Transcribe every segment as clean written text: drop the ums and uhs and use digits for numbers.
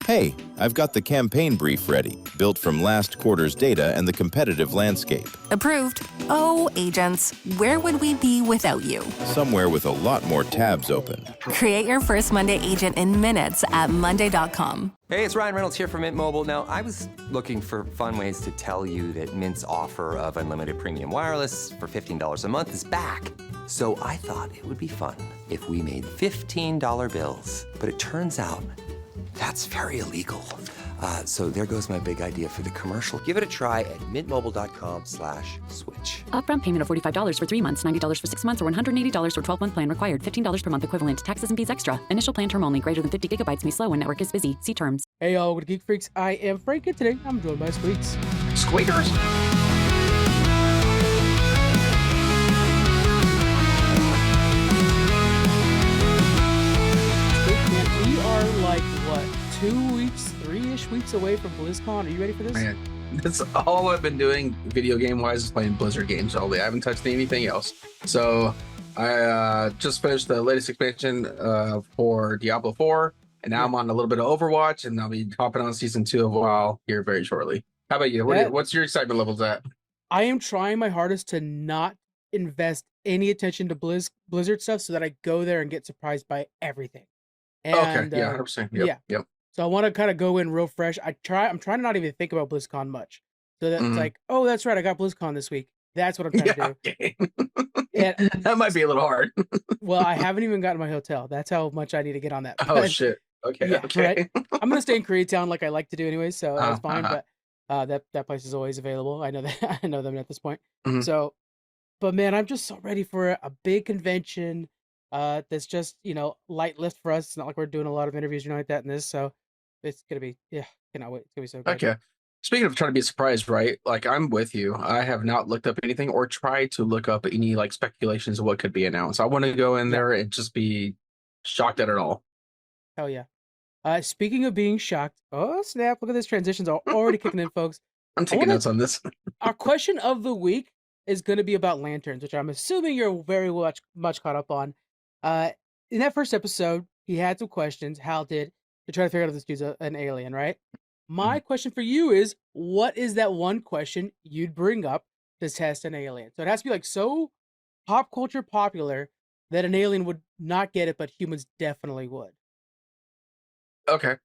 Hey, I've got the campaign brief ready, built from last quarter's data and the competitive landscape. Approved. Oh, agents, where would we be without you? Somewhere with a lot more tabs open. Create your first Monday agent in minutes at monday.com. Hey, it's Ryan Reynolds here from Mint Mobile. Now, I was looking for fun ways to tell you that Mint's offer of unlimited premium wireless for $15 a month is back. So I thought it would be fun if we made $15 bills. But it turns out that's very illegal. So there goes my big idea for the commercial. Give it a try at mintmobile.com/switch. Upfront payment of $45 for 3 months, $90 for 6 months, or $180 for 12-month plan required. $15 per month equivalent. Taxes and fees extra. Initial plan term only. Greater than 50 gigabytes may slow when network is busy. See terms. Hey y'all, welcome to Geek Freaks. I am Frank, and today I'm joined by Squeaks. Squeakers. We are like, what, 2 weeks, 3-ish weeks away from BlizzCon. Are you ready for this? Man, that's all I've been doing video game wise is playing Blizzard games all day. I haven't touched anything else. So I just finished the latest expansion for Diablo 4, and now I'm on a little bit of Overwatch, and I'll be hopping on season 2 of WoW here very shortly. How about you? What's your excitement levels at? I am trying my hardest to not invest any attention to Blizzard stuff so that I go there and get surprised by everything. And, okay, yeah, 100%. Yep. So I want to kind of go in real fresh. I'm trying to not even think about BlizzCon much. So that's like, oh, that's right, I got BlizzCon this week. That's what I'm trying to do. Okay. And, that might be a little hard. well, I haven't even gotten my hotel. That's how much I need to get on that. Oh, shit. Okay, yeah, okay. Right? I'm going to stay in Koreatown like I like to do anyway, so that's fine. But that place is always available. I know that. I know them at this point. So, but man, I'm just so ready for a big convention that's just, light lift for us. It's not like we're doing a lot of interviews or anything like that in this. So it's going to be, cannot wait. It's going to be so good. Okay. Speaking of trying to be surprised, right? Like, I'm with you. I have not looked up anything or tried to look up any like speculations of what could be announced. I want to go in there and just be shocked at it all. Hell yeah. Speaking of being shocked, oh snap, look at this, transitions are already kicking in, folks. I'm taking notes on this. Our question of the week is going to be about lanterns, which I'm assuming you're very much caught up on. In that first episode, he had some questions. Hal did, to try to figure out if this dude's an alien, right? My question for you is, what is that one question you'd bring up to test an alien? So it has to be like so pop culture popular that an alien would not get it, but humans definitely would. Okay.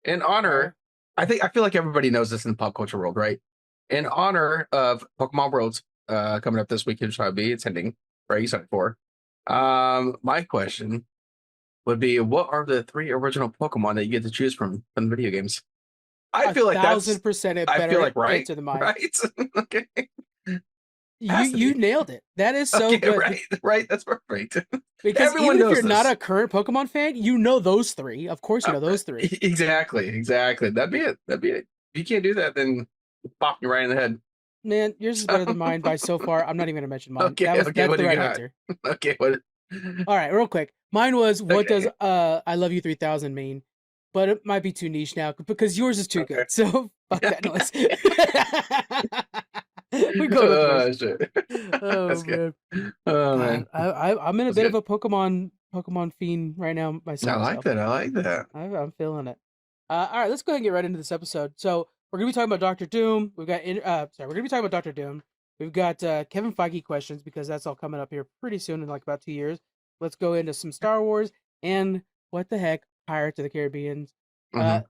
In honor, I feel like everybody knows this in the pop culture world, right? In honor of Pokemon Worlds coming up this weekend, which I'll be attending, very excited for. My question would be, what are the 3 original Pokemon that you get to choose from the video games? I feel like that's 1,000% a better answer than mine. Right? Okay. You nailed it. That is so good. Right. That's perfect. Because everyone even if knows you're not a current Pokemon fan, you know those 3. Of course, you know those 3. Exactly. That'd be it. If you can't do that, then pop you right in the head. Man, yours is better than mine by so far. I'm not even gonna mention mine. Okay. That's the right answer. Okay. What? All right, real quick. Mine was, what does I Love You 3000 mean? But it might be too niche now because yours is too good. So fuck that noise. We go with yours. Sure. Oh, that's man. Good. Oh man, I'm in a bit of a Pokemon fiend right now myself. I like that. I'm feeling it. All right, let's go ahead and get right into this episode. So we're gonna be talking about Doctor Doom. We're gonna be talking about Doctor Doom. We've got Kevin Feige questions because that's all coming up here pretty soon in like about 2 years. Let's go into some Star Wars and what the heck, Pirates of the Caribbean.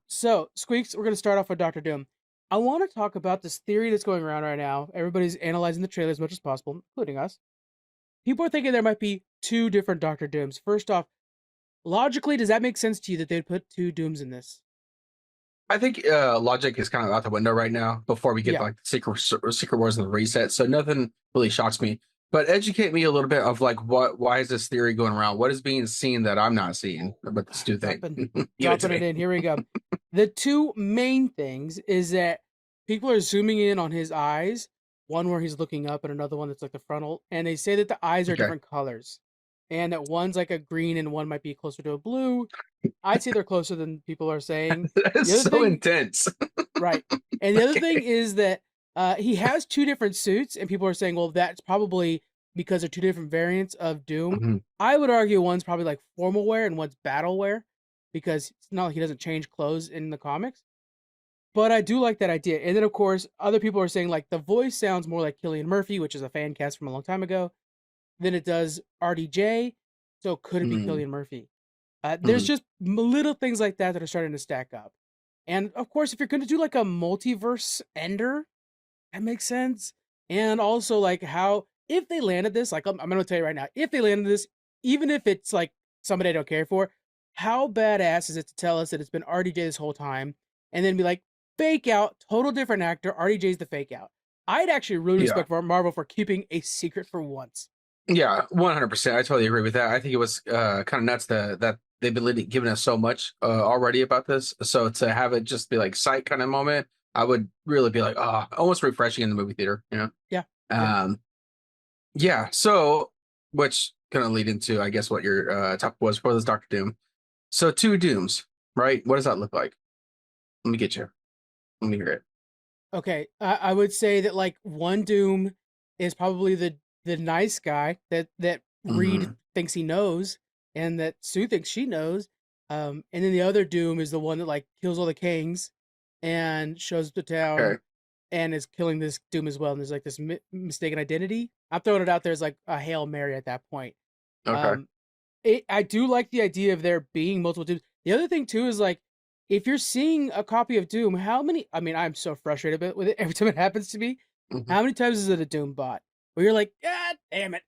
So Squeaks, we're gonna start off with Doctor Doom. I want to talk about this theory that's going around right now. Everybody's analyzing the trailer as much as possible, including us. People are thinking there might be 2 different Doctor Dooms. First off, logically, does that make sense to you that they'd put 2 Dooms in this? I think logic is kind of out the window right now before we get like Secret Wars and the reset. So nothing really shocks me. But educate me a little bit of like why is this theory going around? What is being seen that I'm not seeing about this new thing? Dropping it in. Here we go. The 2 main things is that people are zooming in on his eyes. One where he's looking up and another one that's like the frontal. And they say that the eyes are different colors. And that one's like a green and one might be closer to a blue. I'd say they're closer than people are saying. That's so intense. Right. And the other thing is that he has 2 different suits, and people are saying, well, that's probably because they're 2 different variants of Doom. I would argue one's probably like formal wear and one's battle wear. because it's not like he doesn't change clothes in the comics. But I do like that idea. And then, of course, other people are saying, like, the voice sounds more like Cillian Murphy, which is a fan cast from a long time ago, than it does RDJ. So could it be Cillian Murphy? There's just little things like that are starting to stack up. And, of course, if you're going to do, like, a multiverse ender, that makes sense. And also, like, how, if they landed this, like, I'm going to tell you right now, if they landed this, even if it's, like, somebody I don't care for, how badass is it to tell us that it's been RDJ this whole time, and then be like, fake out, total different actor, RDJ's the fake out. I'd actually really respect Marvel for keeping a secret for once. Yeah, 100%. I totally agree with that. I think it was kind of nuts that they've been giving us so much already about this. So to have it just be like sight kind of moment, I would really be like, almost refreshing in the movie theater, you know? Yeah. So, which kind of lead into, I guess, what your topic was for this Doctor Doom. So 2 Dooms, right? What does that look like? Let me get you. Let me hear it. Okay, I would say that, like, one Doom is probably the nice guy that Reed thinks he knows, and that Sue thinks she knows. And then the other Doom is the one that, like, kills all the kings and shows up to town and is killing this Doom as well. And there's, like, this mistaken identity. I'm throwing it out there as, like, a Hail Mary at that point. I do like the idea of there being multiple Dooms. The other thing, too, is, like, if you're seeing a copy of Doom, how many... I mean, I'm so frustrated with it every time it happens to me. How many times is it a Doom bot? Where you're like, God damn it.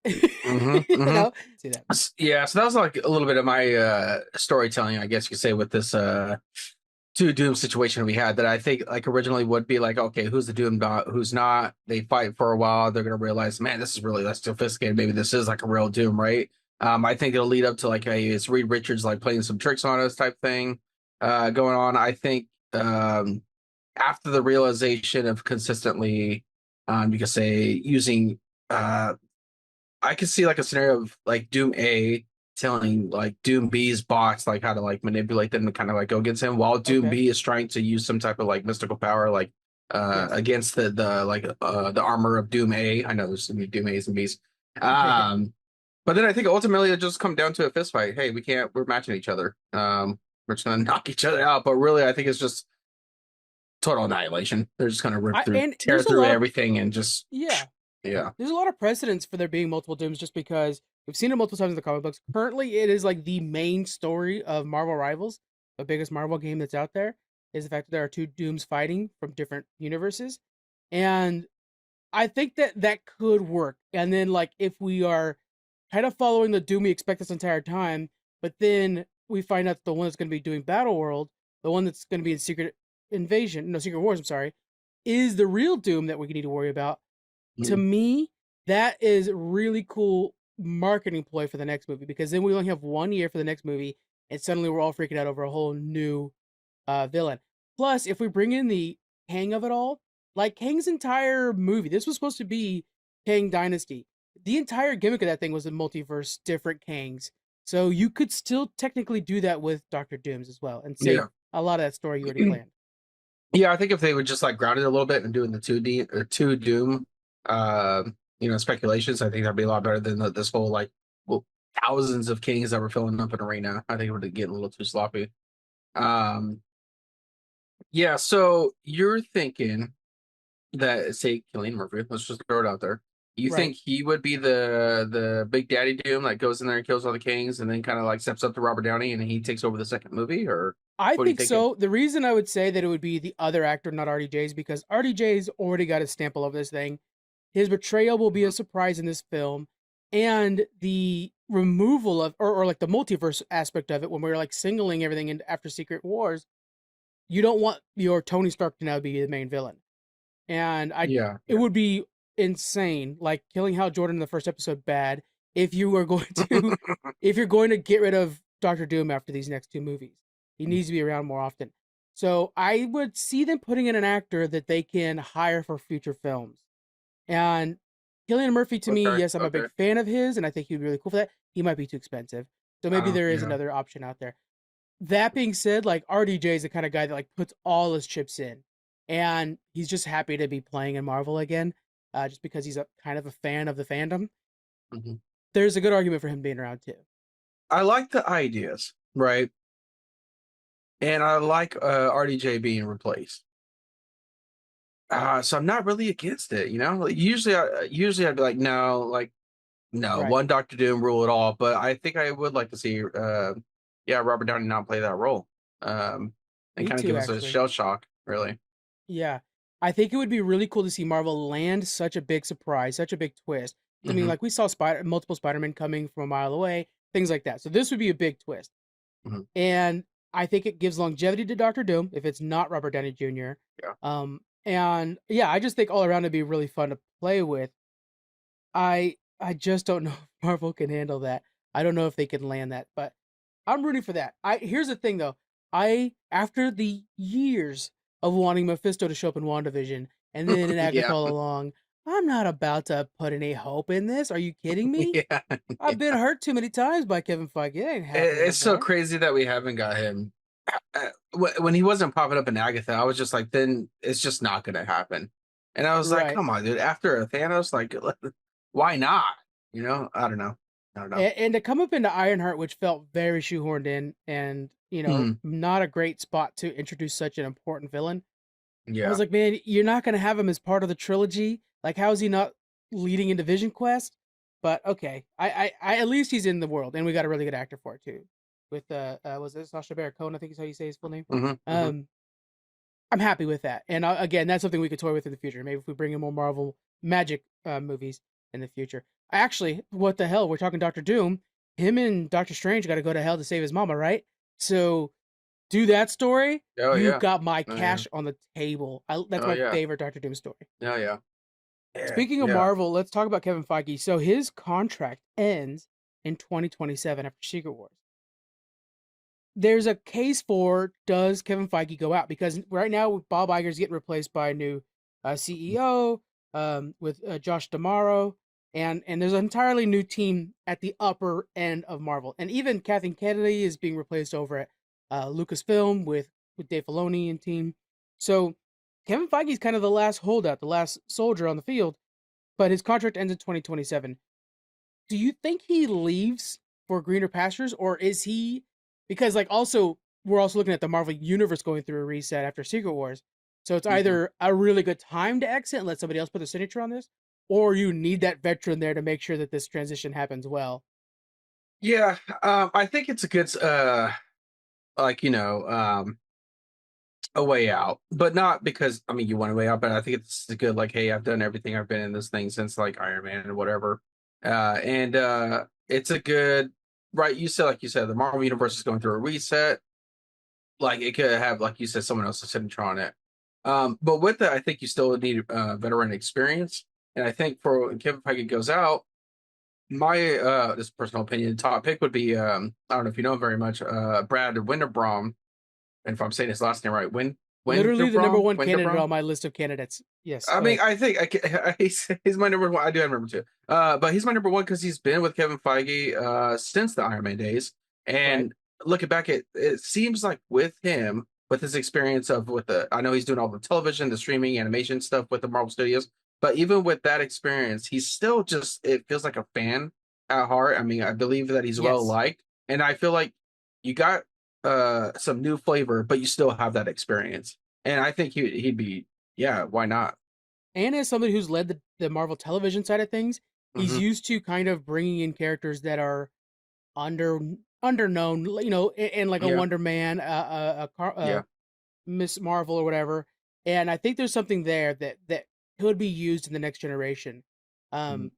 You know? See that. Yeah, so that was like a little bit of my storytelling, I guess you could say, with this 2 Doom situation we had, that I think like originally would be like, okay, who's the Doom bot, who's not? They fight for a while, they're gonna realize, man, this is really less sophisticated. Maybe this is like a real Doom, right? I think it'll lead up to like it's Reed Richards like playing some tricks on us type thing going on. I think after the realization of consistently, you could say, using I could see like a scenario of like Doom A telling like Doom B's bots like how to like manipulate them to kind of like go against him, while Doom B is trying to use some type of like mystical power like against the armor of Doom A. I know there's gonna be Doom A's and B's. But then I think ultimately it just come down to a fist fight. Hey, we're matching each other. We're just gonna knock each other out. But really, I think it's just total annihilation. They're just gonna tear through everything and just yeah. There's a lot of precedence for there being multiple Dooms, just because we've seen it multiple times in the comic books. Currently, it is like the main story of Marvel Rivals, the biggest Marvel game that's out there, is the fact that there are 2 Dooms fighting from different universes. And I think that could work. And then, like, if we are kind of following the Doom we expect this entire time, but then we find out that the one that's going to be doing Battle World, the one that's going to be in Secret Wars, I'm sorry, is the real Doom that we need to worry about. To me, that is really cool marketing ploy for the next movie, because then we only have 1 year for the next movie, and suddenly we're all freaking out over a whole new villain. Plus, if we bring in the Kang of it all, like Kang's entire movie, this was supposed to be Kang Dynasty. The entire gimmick of that thing was a multiverse, different Kangs. So you could still technically do that with Dr. Dooms as well, and save a lot of that story you already planned. Yeah, I think if they would just like ground it a little bit and doing the 2D or 2 Doom speculations, I think that'd be a lot better than this whole like thousands of kings that were filling up an arena. I think it would get a little too sloppy. Yeah, so you're thinking that, say, Cillian Murphy, let's just throw it out there. You think he would be the big daddy Doom that goes in there and kills all the kings and then kind of like steps up to Robert Downey and he takes over the second movie? Or I think so. The reason I would say that it would be the other actor, not RDJ's, because RDJ's already got his stamp all over this thing. His betrayal will be a surprise in this film, and the removal of or like the multiverse aspect of it, when we're like singling everything in after Secret Wars, you don't want your Tony Stark to now be the main villain. And it would be insane, like killing Hal Jordan in the first episode bad, if you were going to if you're going to get rid of Dr. Doom after these next 2 movies. He needs to be around more often. So I would see them putting in an actor that they can hire for future films. And Cillian Murphy, to me, yes, I'm a big fan of his, and I think he'd be really cool for that. He might be too expensive. So maybe there is another option out there. That being said, like, RDJ is the kind of guy that like puts all his chips in. And he's just happy to be playing in Marvel again, just because he's a kind of a fan of the fandom. There's a good argument for him being around too. I like the ideas, right? and I like RDJ being replaced. So I'm not really against it, you know. Like, usually I'd be like, no, like no, Right. one Doctor Doom rule it all. But I think I would like to see, Robert Downey not play that role, and Me kind of too, give us a actually. shell shock, really. Yeah. I think it would be really cool to see Marvel land such a big surprise, such a big twist. I mean, Hmm. like we saw multiple Spider-Man coming from a mile away, things like that. So this would be a big twist. Hmm. And I think it gives longevity to Doctor Doom if it's not Robert Downey Jr. Yeah. And yeah, I just think all around it'd be really fun to play with. I just don't know if Marvel can handle that. I don't know if they can land that, but I'm rooting for that. I Here's the thing though. I After the years of wanting Mephisto to show up in WandaVision and then in Agatha Yeah. all along, I'm not about to put any hope in this. Are you kidding me? Yeah. I've been hurt too many times by Kevin Feige. It ain't happening no It's so more. crazy that we haven't got him. When he wasn't popping up in Agatha, I was just like, then it's just not going to happen. And I was like, Right. come on, dude. After a Thanos, like, why not? You know, I don't know. I don't know. And to come up into Ironheart, which felt very shoehorned in, and Mhm. not a great spot to introduce such an important villain. I was Yeah. like, man, you're not gonna have him as part of the trilogy. Like, how is he not leading into Vision Quest? But okay, I at least he's in the world, and we got a really good actor for it too. With was it Sacha Baron Cohen? I think is how you say his full name. Hmm. Hmm. Um, I'm happy with that, and again, that's something we could toy with in the future. Maybe if we bring in more Marvel Magic movies in the future. Actually, what the hell? We're talking Doctor Doom. Him and Doctor Strange got to go to hell to save his mama, right? So do that story. Oh You yeah. got my Oh yeah. cash on the table. That's Oh my yeah. favorite Doctor Doom story. Oh yeah. Yeah. Speaking of Yeah. Marvel, let's talk about Kevin Feige. So his contract ends in 2027 after Secret Wars. There's a case for, does Kevin Feige go out? Because right now Bob Iger's getting replaced by a new CEO with Josh D'Amaro, and there's an entirely new team at the upper end of Marvel, and even Kathleen Kennedy is being replaced over at Lucasfilm with Dave Filoni and team. So Kevin Feige's kind of the last holdout, the last soldier on the field, but his contract ends in 2027. Do you think he leaves for greener pastures, or is he, because like also we're also looking at the Marvel universe going through a reset after Secret Wars. So it's Mhm. either a really good time to exit and let somebody else put a signature on this, or you need that veteran there to make sure that this transition happens well. Yeah. I think it's a good, like, a way out, but not because I mean you want a way out, but I think it's a good, like, hey, I've done everything. I've been in this thing since like Iron Man or whatever. And it's a good, right. Like you said, the Marvel universe is going through a reset. Like it could have, like you said, someone else to signature on it. But with that, I think you still need veteran experience. And I think for when Kevin Feige goes out, my this personal opinion, top pick would be I don't know if you know him very much, Brad Winderbaum, and if I'm saying his last name right, Literally the number Winderbaum, one candidate Winderbaum. on my list of candidates. Yes, I go mean, ahead. I think he's my number one. I do have number two, but he's my number one because he's been with Kevin Feige since the Iron Man days. Right. And looking back, it seems like with him, with his experience of with the, I know he's doing all the television, the streaming, animation stuff with the Marvel Studios, but even with that experience, he's still just, it feels like a fan at heart. I mean, I believe that he's well Yes. liked, and I feel like you got some new flavor, but you still have that experience, and I think he'd be, yeah, why not? And as somebody who's led the Marvel television side of things, he's Hmm. used to kind of bringing in characters that are under underknown, and like a Yeah, Wonder Man, yeah. Miss Marvel or whatever. And I think there's something there that could be used in the next generation. Mhm. Um,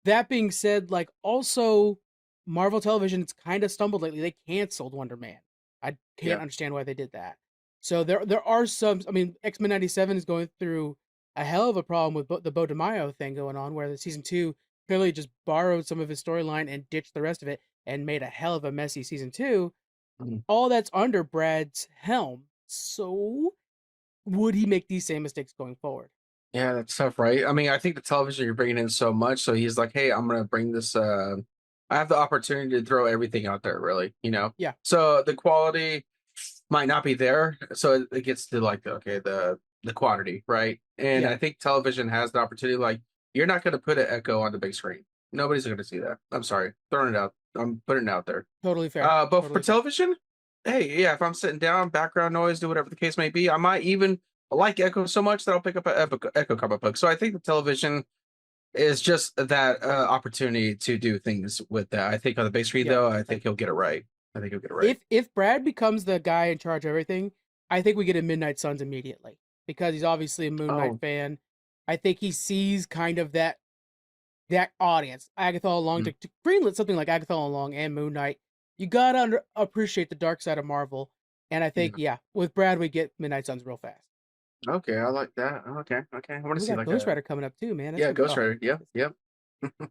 that being said, like also Marvel Television, it's kind of stumbled lately. They canceled Wonder Man. I can't Yeah. understand why they did that. So there are some. I mean, X-Men '97 is going through a hell of a problem with the Bo DeMaio thing going on, where the season two clearly just borrowed some of his storyline and ditched the rest of it and made a hell of a messy season two. Mhm. All that's under Brad's helm. So would he make these same mistakes going forward? Yeah, that's tough, right? I mean, I think the television, you're bringing in so much, so he's like, "Hey, I'm gonna bring this. I have the opportunity to throw everything out there, really, you know." Yeah. So the quality might not be there, so it gets to like, okay, the quantity, right? And Yeah. I think television has the opportunity. Like, you're not gonna put an Echo on the big screen. Nobody's gonna see that. I'm sorry, throwing it out. I'm putting it out there. Totally fair. But for Totally fair. television. hey, yeah, if I'm sitting down, background noise, do whatever the case may be, I might even like Echo so much that I'll pick up an Echo comic book. So I think the television is just that opportunity to do things with that. I think on the big screen, Yeah. though, I think he'll get it right. I think he'll get it right. If Brad becomes the guy in charge of everything, I think we get a Midnight Suns immediately because he's obviously a Moon Knight Oh, fan. I think he sees kind of that audience, Agatha All Along, to greenlit something like Agatha All Along and Moon Knight. You gotta appreciate the dark side of Marvel, and I think with Brad we get Midnight Suns real fast. okay, I like that. Okay, I want to We see got like Ghost a Rider coming up too, man. That's yeah, gonna be Ghost Rider. Yep.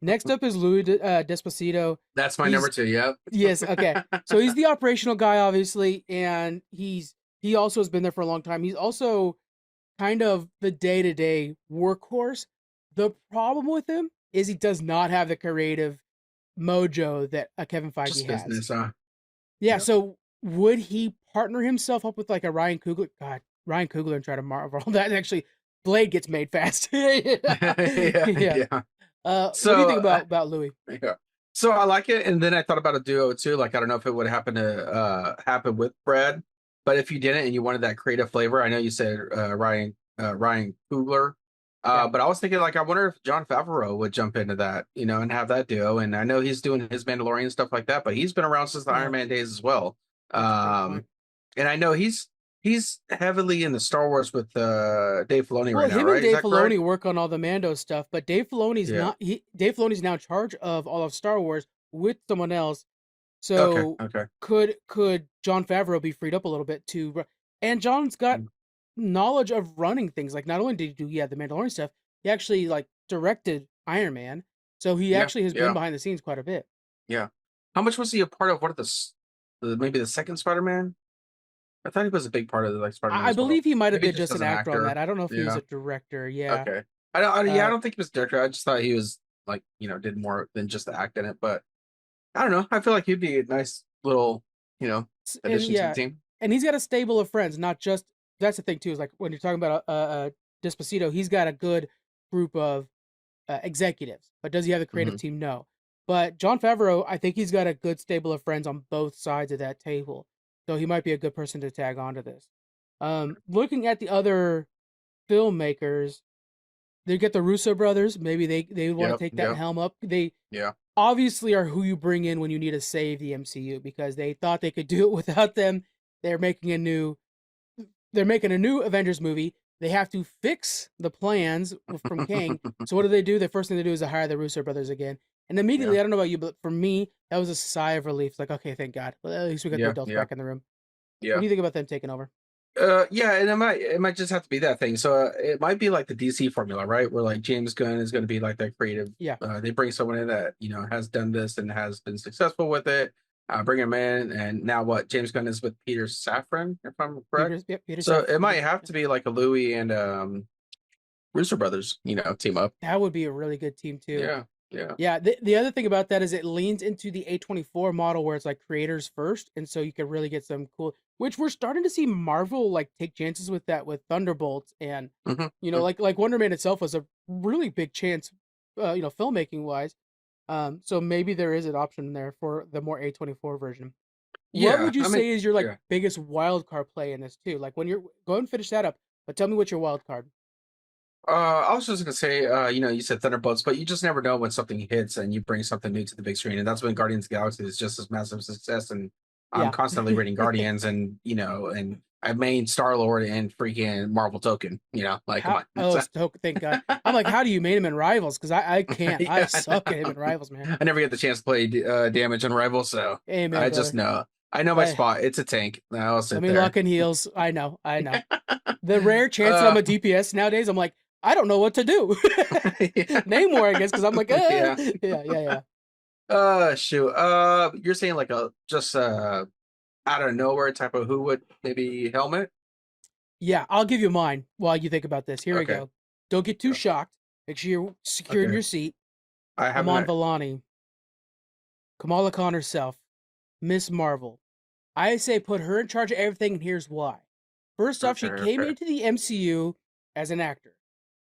Next up is Louis Despacito. That's my He's- number 2. Yep. Yes, okay. So he's the operational guy, obviously, and he also has been there for a long time. He's also kind of the day-to-day workhorse. The problem with him is he does not have the creative mojo that a Kevin Feige Just has. business, Yeah, Yeah. so would he partner himself up with like a Ryan Coogler? God, Ryan Coogler and try to marvel that actually Blade gets made fast. yeah. What do you think about Louis? Yeah. So I like it, and then I thought about a duo too. Like I don't know if it would happen to happen with Brad, but if you didn't and you wanted that creative flavor, I know you said Ryan Coogler, but I was thinking like I wonder if Jon Favreau would jump into that, and have that duo. And I know he's doing his Mandalorian stuff like that, but he's been around since the Iron Man days as well. And I know he's heavily in the Star Wars with Dave Filoni right now, him right? and Is Dave that Filoni correct? work on all the Mando stuff, but Dave Filoni's Yeah. not. Dave Filoni's now in charge of all of Star Wars with someone else. So Okay. could Jon Favreau be freed up a little bit to? And John's got knowledge of running things. Like not only did he do the Mandalorian stuff, he actually like directed Iron Man. So he actually has been behind the scenes quite a bit. Yeah. How much was he a part of? What are maybe the second Spider-Man? I thought he was a big part of the like Spider-Man. I believe he might have Maybe been just as an actor on that. I don't know if he was a director. Yeah. Okay. I don't think he was a director. I just thought he was like, did more than just the act in it. But I don't know. I feel like he'd be a nice little, addition to the team. And he's got a stable of friends, not just that's the thing too, is like when you're talking about Despacito, he's got a good group of executives, but does he have the creative team? No. But Jon Favreau, I think he's got a good stable of friends on both sides of that table. So he might be a good person to tag onto this. Looking at the other filmmakers, they get the Russo brothers. Maybe they want to take that helm up. They obviously are who you bring in when you need to save the MCU because they thought they could do it without them. They're making a new Avengers movie. They have to fix the plans from Kang. So what do? The first thing they do is to hire the Russo brothers again. And immediately, I don't know about you, but for me, that was a sigh of relief. It's like, okay, thank God. Well, at least we got the adults back in the room. Yeah. What do you think about them taking over? Yeah, and it might just have to be that thing. So it might be like the DC formula, right? Where like James Gunn is going to be like that creative. Yeah. They bring someone in that has done this and has been successful with it. Bring him in, and now what? James Gunn is with Peter Safran, if I'm correct. Peter so Safran. It might have to be like a Louis and Russo brothers, team up. That would be a really good team too. Yeah. Yeah. The other thing about that is it leans into the A24 model where it's like creators first, and so you can really get some cool. Which we're starting to see Marvel like take chances with that with Thunderbolts, and like Wonder Man itself was a really big chance, filmmaking wise. So maybe there is an option there for the more A24 version. Yeah, what would you say is your biggest wild card play in this too? Like when you're go ahead and finish that up, but tell me what's your wild card. I was just gonna say, you said Thunderbolts, but you just never know when something hits and you bring something new to the big screen, and that's when Guardians of the Galaxy is just as massive success. And I'm constantly reading Guardians, and and I main Star-Lord and freaking Marvel Token. Like come on. Oh, Token! Thank God. I'm like, how do you main him in Rivals? Because I can't. I suck at him in Rivals, man. I never get the chance to play damage on Rivals, so Amen, I just know. I know my spot. It's a tank. I'll sit there. Lock and heals. I know. The rare chance that I'm a DPS nowadays, I'm like, I don't know what to do. Name more, I guess, because I'm like, yeah. Shoot. You're saying like just out of nowhere type of who would maybe helmet? Yeah, I'll give you mine while you think about this. Here we go. Don't get too shocked. Make sure you're secure in your seat. Amon Vellani, Kamala Khan herself, Miss Marvel. I say put her in charge of everything, and here's why. First off, she came into the MCU as an actor.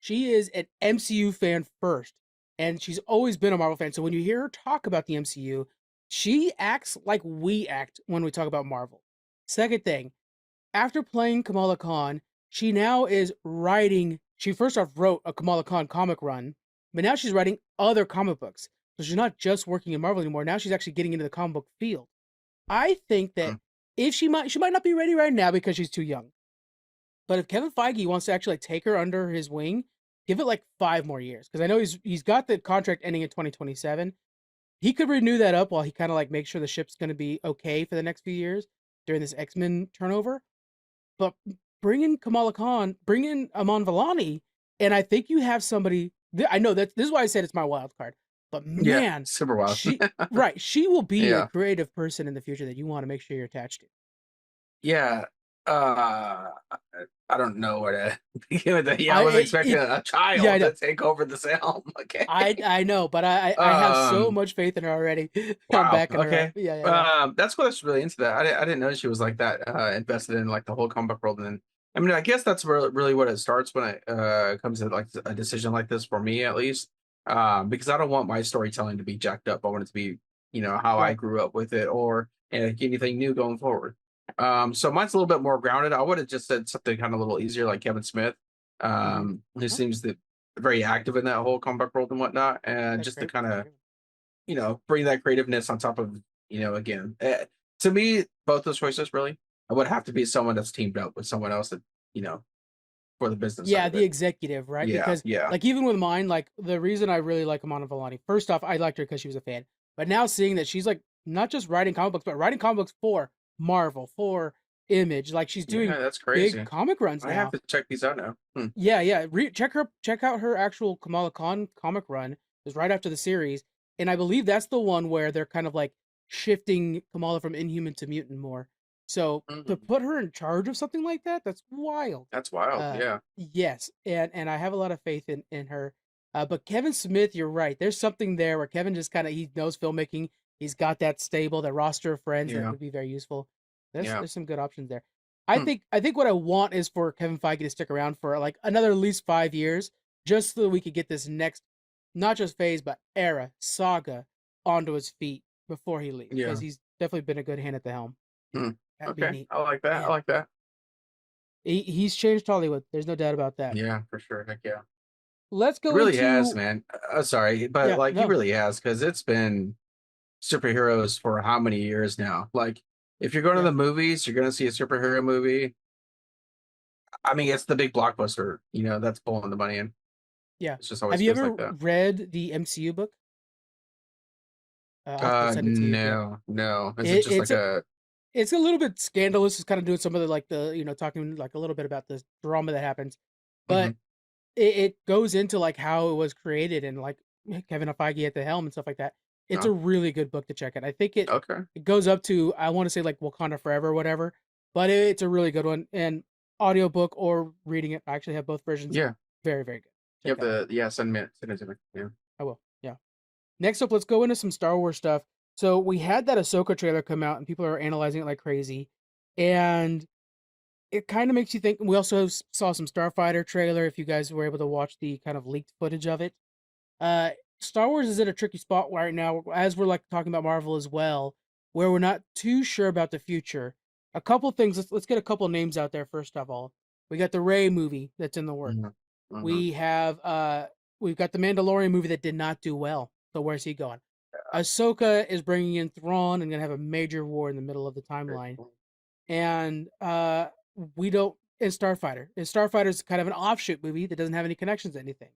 She is an MCU fan first, and she's always been a Marvel fan. So when you hear her talk about the MCU, she acts like we act when we talk about Marvel. Second thing, after playing Kamala Khan, she now is writing. She first off wrote a Kamala Khan comic run, but now she's writing other comic books. So she's not just working in Marvel anymore. Now she's actually getting into the comic book field. I think that if she might not be ready right now because she's too young. But if Kevin Feige wants to actually take her under his wing, give it like 5 more years. Because I know he's got the contract ending in 2027. He could renew that up while he kind of like makes sure the ship's going to be okay for the next few years during this X-Men turnover. But bring in Kamala Khan, bring in Aman Vellani, and I think you have somebody. I know this is why I said it's my wild card. But man, super wild. She will be a creative person in the future that you want to make sure you're attached to. Yeah. I don't know what to begin with that. Yeah, I was expecting a child to take over the helm. Okay. I know, but I have so much faith in her already. Wow. I'm backing her up. Yeah. That's what I was really into that. I didn't know she was like that invested in like the whole comic book world. And then, I mean, I guess that's really what it starts when it comes to like a decision like this for me, at least. Because I don't want my storytelling to be jacked up. I want it to be, how I grew up with it, or anything new going forward. So mine's a little bit more grounded. I would have just said something kind of a little easier, like Kevin Smith, who seems very active in that whole comic world and whatnot, and just to kind of, bring that creativeness on top of, again, to me, both those choices really, I would have to be someone that's teamed up with someone else that, for the business. Yeah, the executive, right? Yeah, because like even with mine, like the reason I really like Amanda Vellani, first off, I liked her because she was a fan, but now seeing that she's like not just writing comic books, but writing comic books for Marvel, for Image, like she's doing that's crazy. Big comic runs now. I have to check these out now. Yeah. Check out her actual Kamala Khan comic run. It was right after the series, and I believe that's the one where they're kind of like shifting Kamala from Inhuman to mutant more. So to put her in charge of something like that, that's wild. That's wild. Yeah. Yes, and I have a lot of faith in her. But Kevin Smith, you're right. There's something there where Kevin just kind of he knows filmmaking. He's got that stable, that roster of friends that would be very useful. There's some good options there. I think what I want is for Kevin Feige to stick around for like another at least 5 years, just so that we could get this next, not just phase, but era, saga onto his feet before he leaves. Because he's definitely been a good hand at the helm. Okay, I like that. I like that. He's changed Hollywood. There's no doubt about that. Yeah, for sure. Heck yeah. Let's go. He really has, man. Sorry, but he really has, because it's been superheroes for how many years now? Like, if you're going to the movies, you're going to see a superhero movie. I mean, it's the big blockbuster, that's pulling the money in. Yeah. It's just always Have you ever like that. read the MCU book? No. Is it just It's a little bit scandalous. It's kind of doing some of the talking like a little bit about the drama that happens, but it goes into like how it was created and like Kevin Feige at the helm and stuff like that. It's a really good book to check out. I think it goes up to, I want to say like Wakanda Forever or whatever, but it's a really good one. And audiobook or reading it, I actually have both versions. Yeah. Very, very good. You have send it to me. Yeah. I will. Yeah. Next up, let's go into some Star Wars stuff. So we had that Ahsoka trailer come out and people are analyzing it like crazy. And it kind of makes you think. We also saw some Starfighter trailer, if you guys were able to watch the kind of leaked footage of it. Star Wars is in a tricky spot right now, as we're like talking about Marvel as well, where we're not too sure about the future. A couple things. Let's get a couple names out there. First of all, we got the Rey movie that's in the works. We have we've got the Mandalorian movie that did not do well. So where's he going? Ahsoka is bringing in Thrawn and gonna have a major war in the middle of the timeline. And we don't in Starfighter. And Starfighter's kind of an offshoot movie that doesn't have any connections to anything.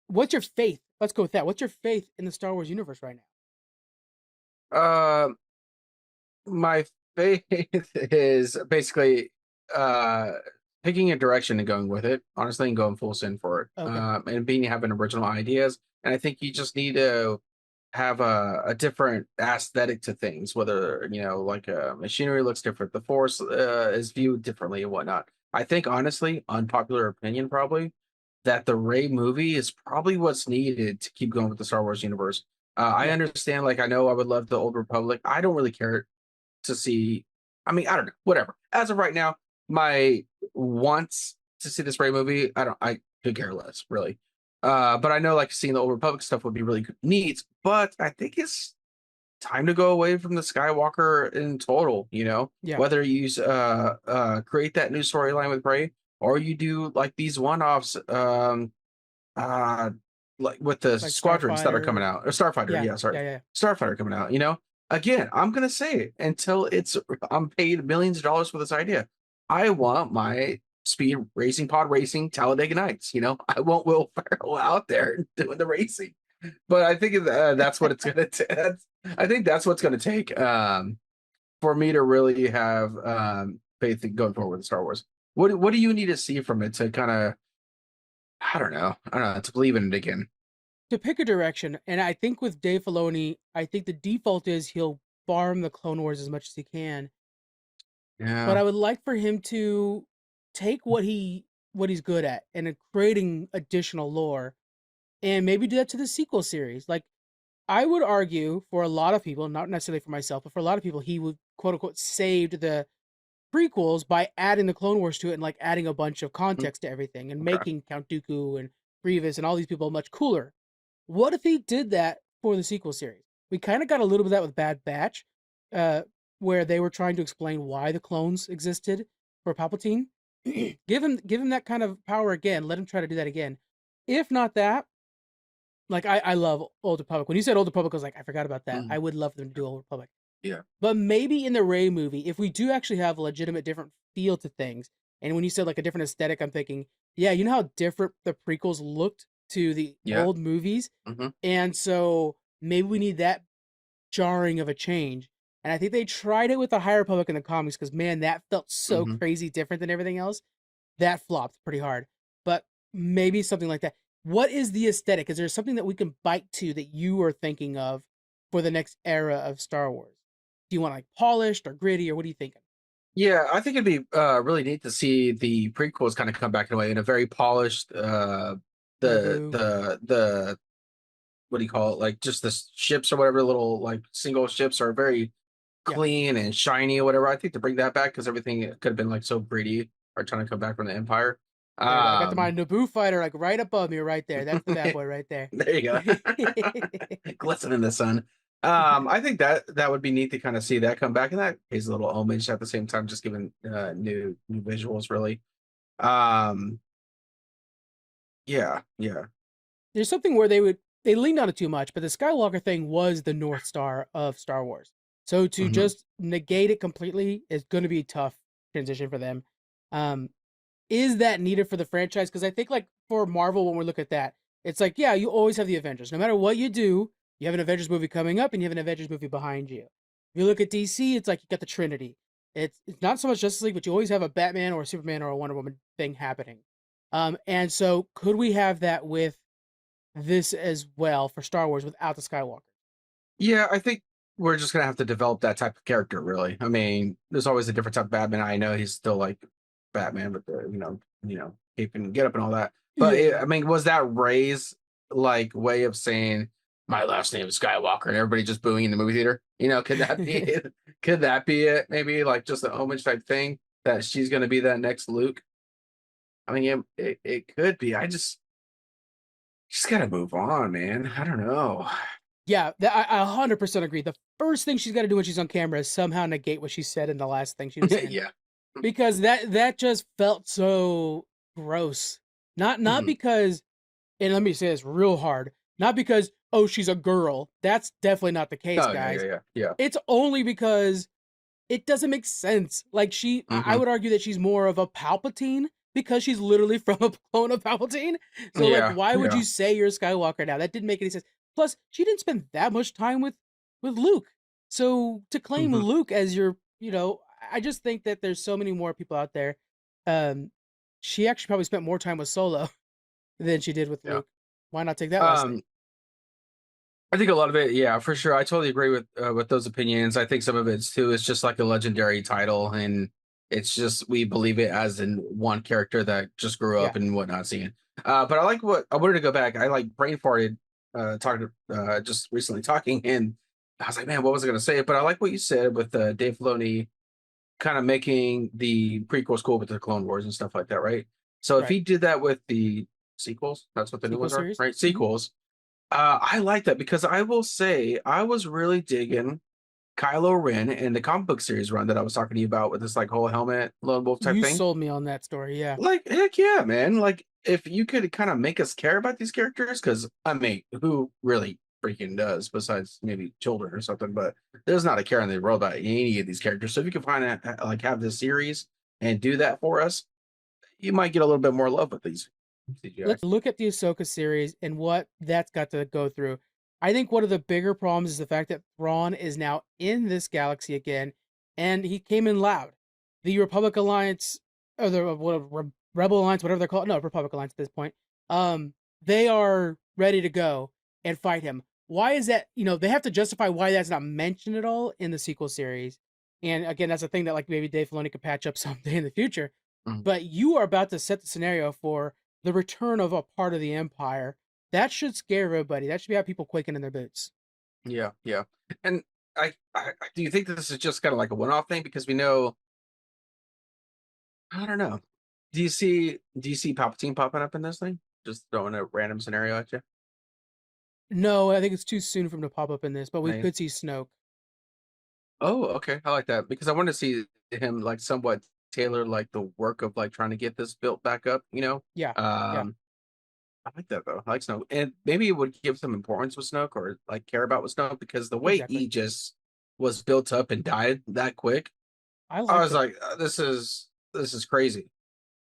What's your faith? Let's go with that. What's your faith in the Star Wars universe right now? My faith is basically picking a direction and going with it, honestly, and going full send for it. And having original ideas. And I think you just need to have a different aesthetic to things, whether, like machinery looks different, the Force is viewed differently and whatnot. I think, honestly, unpopular opinion probably, that the Rey movie is probably what's needed to keep going with the Star Wars universe. I understand, I know I would love the Old Republic. I don't really care to see, I don't know, whatever. As of right now, my wants to see this Rey movie, I could care less, really. But I know, seeing the Old Republic stuff would be really neat, but I think it's time to go away from the Skywalker in total, you know? Yeah. Whether you create that new storyline with Rey, or you do like these one-offs, uh like with the Like squadrons that are coming Starfighter. out, or Starfighter, Yeah. yeah, sorry. Yeah. Starfighter coming out, you know? Again, I'm gonna say it until I'm paid millions of dollars for this idea. I want my speed racing pod racing Talladega Nights, you know? I want Will Ferrell out there doing the racing. But I think that's what it's gonna take. I think that's what's gonna take for me to really have faith in going forward with Star Wars. What do you need to see from it to kind of, I don't know, to believe in it again? To pick a direction, and I think with Dave Filoni, I think the default is he'll farm the Clone Wars as much as he can. Yeah. But I would like for him to take what he's good at and creating additional lore, and maybe do that to the sequel series. Like, I would argue for a lot of people, not necessarily for myself, but for a lot of people, he would quote unquote saved the prequels by adding the Clone Wars to it and like adding a bunch of context to everything and Okay. making Count Dooku and Grievous and all these people much cooler. What if he did that for the sequel series? We kind of got a little bit of that with Bad Batch, where they were trying to explain why the clones existed for Palpatine. give him that kind of power again. Let him try to do that again. If not that, like I love Old Republic. When you said Old Republic, I was like, I forgot about that. I would love them to do Old Republic. Yeah. But maybe in the Rey movie, if we do actually have a legitimate different feel to things, and when you said like a different aesthetic, I'm thinking, yeah, you know how different the prequels looked to the old movies? Mhm. And so maybe we need that jarring of a change. And I think they tried it with the High Republic in the comics because, man, that felt so crazy different than everything else. That flopped pretty hard. But maybe something like that. What is the aesthetic? Is there something that we can bite to that you are thinking of for the next era of Star Wars? Do you want like polished or gritty, or what are you thinking? Yeah, I think it'd be really neat to see the prequels kind of come back in a way in a very polished the what do you call it? Like just the ships or whatever, little like single ships are very clean and shiny or whatever. I think to bring that back because everything could have been like so gritty or trying to come back from the Empire. There you go. I got my Naboo fighter like right above me right there. That's the bad boy right there. There you go. Glisten in the sun. I think that would be neat to kind of see that come back, and that pays a little homage at the same time, just giving new visuals really. Yeah. There's something where they leaned on it too much, but the Skywalker thing was the North Star of Star Wars. So to just negate it completely is going to be a tough transition for them. Is that needed for the franchise? Because I think like for Marvel, when we look at that, it's like, yeah, you always have the Avengers. No matter what you do, you have an Avengers movie coming up and you have an Avengers movie behind you. If you look at DC, it's like you got the Trinity. It's not so much Justice League, but you always have a Batman or a Superman or a Wonder Woman thing happening. And so could we have that with this as well for Star Wars without the Skywalker? Yeah, I think we're just gonna have to develop that type of character, really. I mean, there's always a different type of Batman. I know he's still like Batman, but the cape and get up and all that. But I mean, was that Rey's like way of saying my last name is Skywalker and everybody just booing in the movie theater? You know, could that be it? Could that be it? Maybe like just an homage type thing that she's gonna be that next Luke. I mean, it could be. She's gotta move on, man. I don't know. Yeah, I 100% agree. The first thing she's got to do when she's on camera is somehow negate what she said in the last thing she was in. Yeah. Because that just felt so gross. Not because, and let me say this real hard, not because, oh, she's a girl. That's definitely not the case, guys. Yeah. It's only because it doesn't make sense. Like I would argue that she's more of a Palpatine because she's literally from a clone of Palpatine. So like, why would you say you're a Skywalker now? That didn't make any sense. Plus, she didn't spend that much time with Luke. So to claim Luke as your, I just think that there's so many more people out there. She actually probably spent more time with Solo than she did with Luke. Why not take that lesson? I think a lot of it, yeah, for sure. I totally agree with those opinions. I think some of it's too, it's just like a legendary title, and it's just we believe it as in one character that just grew up and whatnot seeing. But I like what I wanted to go back. I like brain farted talking just recently talking, and I was like, man, what was I going to say? But I like what you said with Dave Filoni kind of making the prequels cool with the Clone Wars and stuff like that, right? So if he did that with the sequels, that's what the new ones are, right? Sequels. I like that because I will say I was really digging Kylo Ren in the comic book series run that I was talking to you about with this like whole helmet lone wolf type You thing. sold me on that story, yeah. Like, heck yeah, man. Like, if you could kind of make us care about these characters, because I mean, who really freaking does besides maybe children or something, but there's not a care in the world about any of these characters. So if you can find like have this series and do that for us, you might get a little bit more love with these CGI. Let's look at the Ahsoka series and what that's got to go through. I think one of the bigger problems is the fact that Thrawn is now in this galaxy again, and he came in loud. The Republic Alliance, or the Rebel Alliance, whatever they're called, no, Republic Alliance at this point, they are ready to go and fight him. Why is that? They have to justify why that's not mentioned at all in the sequel series. And again, that's a thing that like maybe Dave Filoni could patch up someday in the future. Mhm. But you are about to set the scenario for the return of a part of the Empire. That should scare everybody. That should be how people quaking in their boots. Yeah, yeah. And I do you think that this is just kind of like a one-off thing? Because we know, I don't know. Do you see Palpatine popping up in this thing? Just throwing a random scenario at you? No, I think it's too soon for him to pop up in this, but we Right. could see Snoke. Oh, okay. I like that because I want to see him like somewhat tailor like the work of like trying to get this built back up, you know? Yeah. I like that though. I like Snoke. And maybe it would give some importance with Snoke or like care about with Snoke because the way Exactly. he just was built up and died that quick, I I was it. like, this is crazy.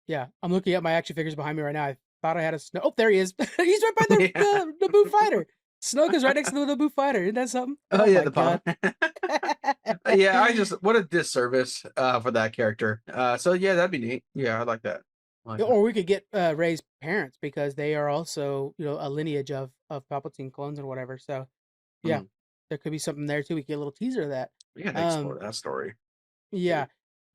Yeah, I'm looking at my action figures behind me right now. I thought I had a Snoke. Oh, there he is. He's right by the, Yeah. the Naboo fighter. Snoke is right next to the Naboo fighter. Isn't that something? Oh yeah, my the God. pop. Yeah, I just what a disservice for that character. So yeah, that'd be neat. Yeah, I like that. I like that. Or we could get Rey's parents because they are also, a lineage of Palpatine clones or whatever. So, yeah, there could be something there too. We could get a little teaser of that. We gotta explore that story. Yeah.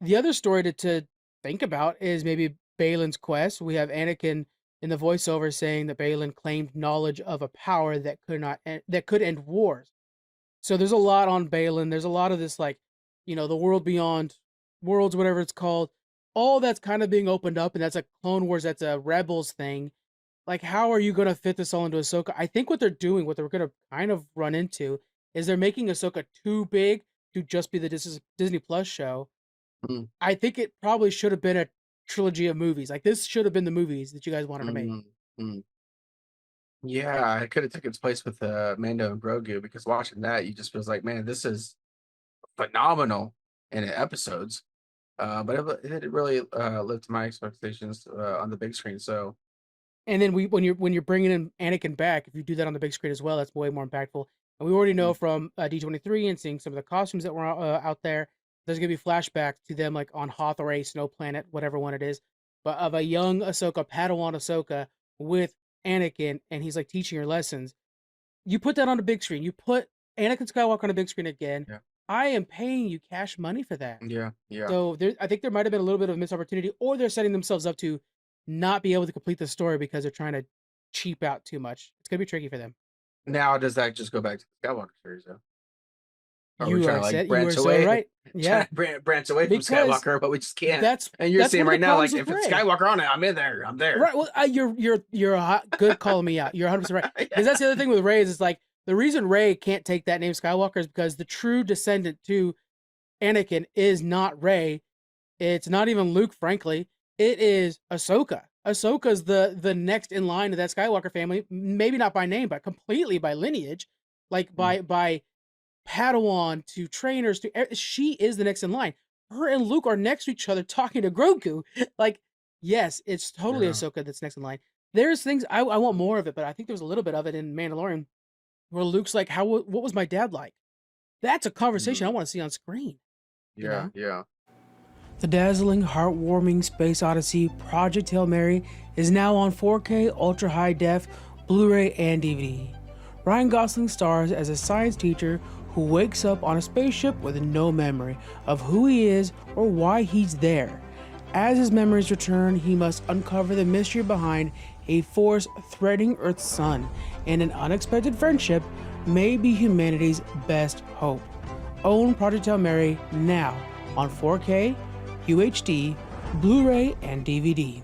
The other story to think about is maybe Balin's quest. We have Anakin in the voiceover saying that Balin claimed knowledge of a power that could end wars. So there's a lot on Balin. There's a lot of this like, the world beyond worlds, whatever it's called. All that's kind of being opened up, and that's a Clone Wars, that's a Rebels thing. Like, how are you going to fit this all into Ahsoka? I think what they're doing, what they're going to kind of run into, is they're making Ahsoka too big to just be the Disney Plus show. Mm. I think it probably should have been a trilogy of movies. Like, this should have been the movies that you guys wanted to make. Yeah, it could have taken its place with Mando and Grogu because watching that, you just feels like, man, this is phenomenal in episodes. But it really lived to my expectations on the big screen. So, and then when you're bringing in Anakin back, if you do that on the big screen as well, that's way more impactful. And we already know from D23 and seeing some of the costumes that were out there, there's gonna be flashbacks to them like on Hoth or a Snow Planet, whatever one it is, but of a young Ahsoka, Padawan Ahsoka with Anakin, and he's like teaching her lessons. You put that on the big screen. You put Anakin Skywalker on the big screen again. Yeah. I am paying you cash money for that. yeah. So I think there might have been a little bit of a missed opportunity, or they're setting themselves up to not be able to complete the story because they're trying to cheap out too much. It's gonna be tricky for them. Now, does that just go back to the Skywalker series, though? Or are we You trying are to like you branch are away? so right. Yeah, branch away from Because Skywalker, but we just can't. And you're that's saying one right of the now, like, problems if with it's Rey. Skywalker on it, I'm in there. I'm there. Right. Well, you're good calling me out. You're 100% right. Because that's the other thing with Rey is like the reason Rey can't take that name Skywalker is because the true descendant to Anakin is not Rey. It's not even Luke, frankly. It is Ahsoka. Ahsoka's the next in line of that Skywalker family. Maybe not by name, but completely by lineage, like by Padawan to trainers to. She is the next in line. Her and Luke are next to each other talking to Grogu. Like, yes, it's totally Yeah. Ahsoka that's next in line. There's things I want more of it, but I think there was a little bit of it in Mandalorian where Luke's like, what was my dad like? That's a conversation I want to see on screen. Yeah. The dazzling, heartwarming Space Odyssey Project Hail Mary is now on 4K Ultra High Def, Blu-ray, and DVD. Ryan Gosling stars as a science teacher who wakes up on a spaceship with no memory of who he is or why he's there. As his memories return, he must uncover the mystery behind a force threatening Earth's sun, and an unexpected friendship may be humanity's best hope. Own Project Hail Mary now on 4K, UHD, Blu-ray, and DVD.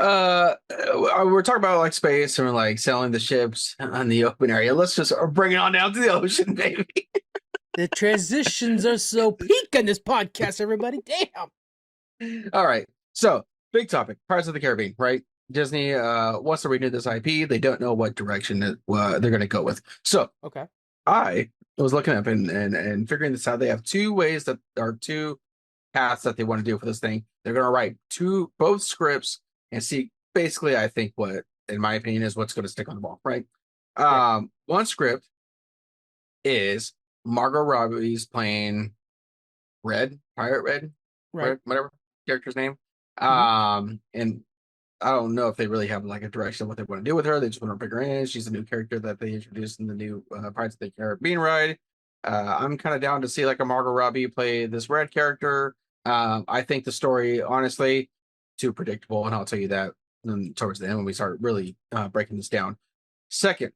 we're talking about like space and we're like selling the ships on the open area. Let's just bring it on down to the ocean, baby. The transitions are so peak on this podcast, everybody. Damn. All right. So, big topic: Pirates of the Caribbean. Right? Disney wants to renew this IP. They don't know what direction they're going to go with. So, Okay. I was looking up and figuring this out. They have two paths that they want to do for this thing. They're going to write both scripts and see. Basically, I think what, in my opinion, is what's going to stick on the wall. Right? One script is Margot Robbie's playing Pirate Red, Right. whatever character's name. Mm-hmm. And I don't know if they really have like a direction of what they want to do with her. They just want to bring her in. She's a new character that they introduced in the new Pirates of the Caribbean ride. I'm kind of down to see like a Margot Robbie play this red character. I think the story, honestly, too predictable, and I'll tell you that towards the end when we start really breaking this down. Second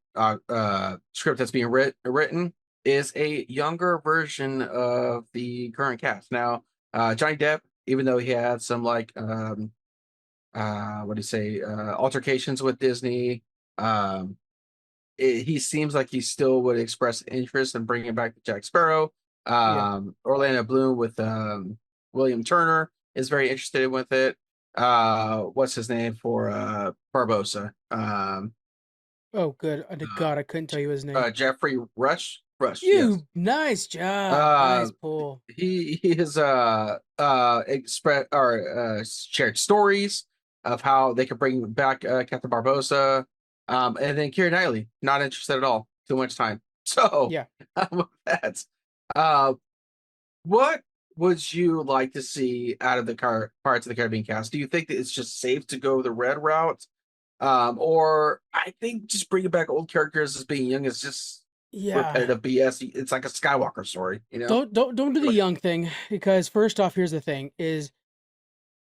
script that's being written is a younger version of the current cast. Now, Johnny Depp, even though he had some like altercations with Disney, he seems like he still would express interest in bringing back Jack Sparrow. Orlando Bloom with William Turner is very interested with it. What's his name for Barbosa? Oh, good. God, I couldn't tell you his name. Jeffrey Rush. Yes. Nice job. Nice pull. He has shared stories of how they could bring back Captain Barbosa. And then Keira Knightley, not interested at all. Too much time. So yeah, that's what would you like to see out of the Pirates of the Caribbean cast? Do you think that it's just safe to go the red route? Or I think just bringing back old characters as being young is just repetitive BS. It's like a Skywalker story, you know. Don't do the young thing, because first off, here's the thing: is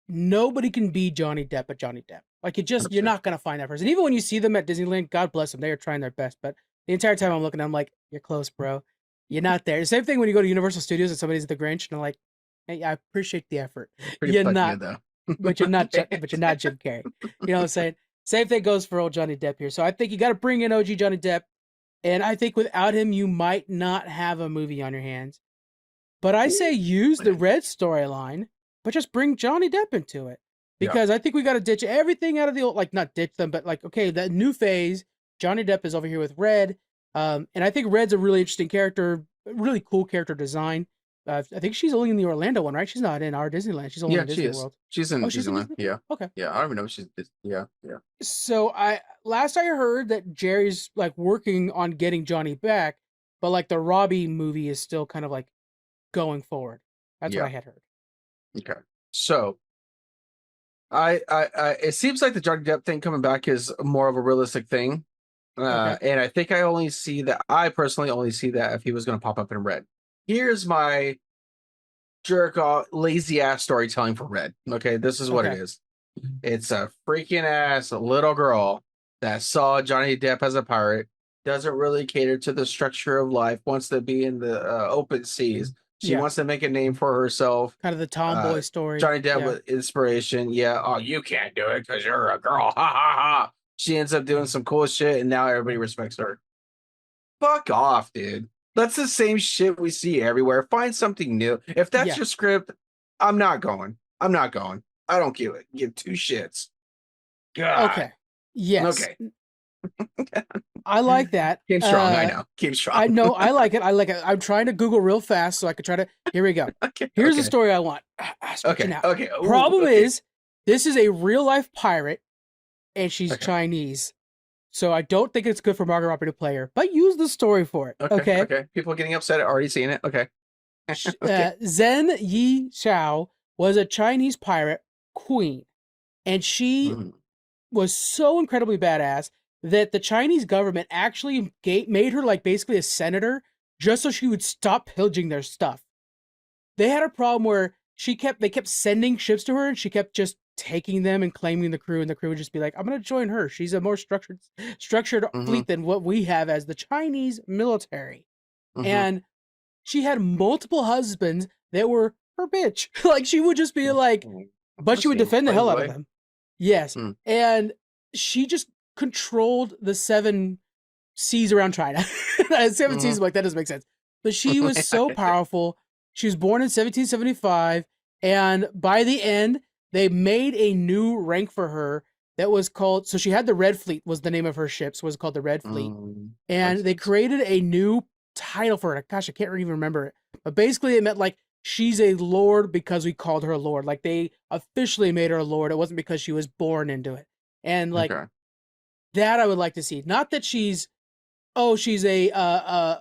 nobody can be Johnny Depp but Johnny Depp. Like you're not gonna find that person. Even when you see them at Disneyland, God bless them, they are trying their best. But the entire time I'm looking, I'm like, you're close, bro. You're not there. Same thing when you go to Universal Studios and somebody's the Grinch, and I'm like, hey, I appreciate the effort. You're not, but you're not Jim Carrey. You know what I'm saying? Same thing goes for old Johnny Depp here. So I think you got to bring in OG Johnny Depp. And I think without him, you might not have a movie on your hands. But I say use the red storyline, but just bring Johnny Depp into it. Because I think we got to ditch everything out of the old, like not ditch them, but like, okay, that new phase, Johnny Depp is over here with Red. And I think Red's a really interesting character, really cool character design. I think she's only in the Orlando one, right? She's not in our Disneyland. She's only in Disney World. She's in Disneyland. Yeah. Okay. Yeah, I don't even know if she's. Yeah. So last I heard that Jerry's like working on getting Johnny back, but like the Robbie movie is still kind of like going forward. That's what I had heard. Okay. So I it seems like the Johnny Depp thing coming back is more of a realistic thing. And I think I personally only see that if he was going to pop up in Red. Here's my jerk off, lazy ass storytelling for Red. Okay, this is what it is. It's a freaking ass little girl that saw Johnny Depp as a pirate, doesn't really cater to the structure of life, wants to be in the open seas. She wants to make a name for herself. Kind of the tomboy story. Johnny Depp with inspiration. Yeah. Oh, you can't do it because you're a girl. Ha ha ha. She ends up doing some cool shit, and now everybody respects her. Fuck off, dude. That's the same shit we see everywhere. Find something new. If that's your script, I'm not going. I don't give two shits. God. Okay. Yes. Okay. I like that. Came strong. I know. Came strong. I know. I like it. I'm trying to Google real fast so I could try to. Here we go. Here's the story I want. Okay. Ooh, Problem is, this is a real life pirate, and she's Chinese. So I don't think it's good for Margot Robbie to play her, but use the story for it. Okay. People getting upset at already seeing it. Okay. Zhen Yi Xiao was a Chinese pirate queen, and she was so incredibly badass that the Chinese government actually made her like basically a senator just so she would stop pillaging their stuff. They had a problem where they kept sending ships to her, and she kept just taking them and claiming the crew, and the crew would just be like, I'm going to join her. She's a more structured fleet than what we have as the Chinese military. And she had multiple husbands that were her bitch. Like, she would just be like, but she would defend the hell out of them. Yes. Hmm. And she just controlled the 7 seas around China. 7 seas, like, that doesn't make sense. But she was so powerful. She was born in 1775. And by the end, they made a new rank for her that was called, so she had the Red Fleet was the name of her ships, was called the Red Fleet. And they created a new title for her. Gosh, I can't even remember it. But basically it meant like she's a lord because we called her a lord. Like they officially made her a lord. It wasn't because she was born into it. And like that I would like to see. Not that she's a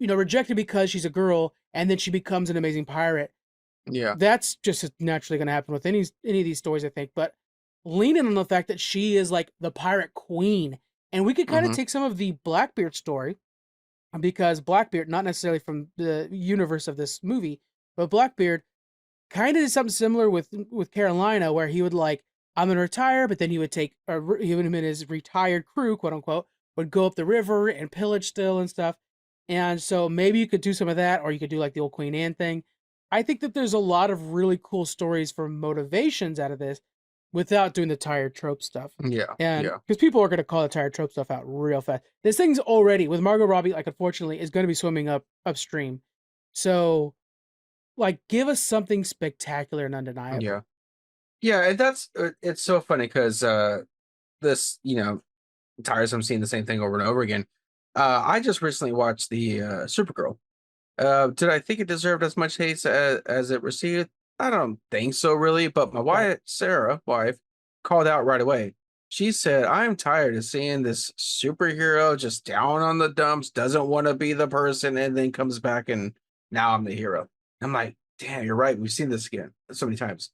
rejected because she's a girl and then she becomes an amazing pirate. Yeah. That's just naturally going to happen with any of these stories, I think. But leaning on the fact that she is like the pirate queen. And we could kind of take some of the Blackbeard story, because Blackbeard, not necessarily from the universe of this movie, but Blackbeard kind of did something similar with Carolina, where he would like, I'm going to retire, but then he would take, him and his retired crew, quote unquote, would go up the river and pillage still and stuff. And so maybe you could do some of that, or you could do like the old Queen Anne thing. I think that there's a lot of really cool stories for motivations out of this without doing the tired trope stuff. Yeah. And because people are going to call the tired trope stuff out real fast. This thing's already, with Margot Robbie, like, unfortunately, is going to be swimming upstream. So, like, give us something spectacular and undeniable. Yeah. Yeah. And that's, it's so funny because this, tiresome seeing the same thing over and over again. I just recently watched the Supergirl. Did I think it deserved as much hate as it received? I don't think so, really. But my wife, Sarah, called out right away. She said, I'm tired of seeing this superhero just down on the dumps, doesn't want to be the person, and then comes back and now I'm the hero. I'm like, damn, you're right. We've seen this again so many times.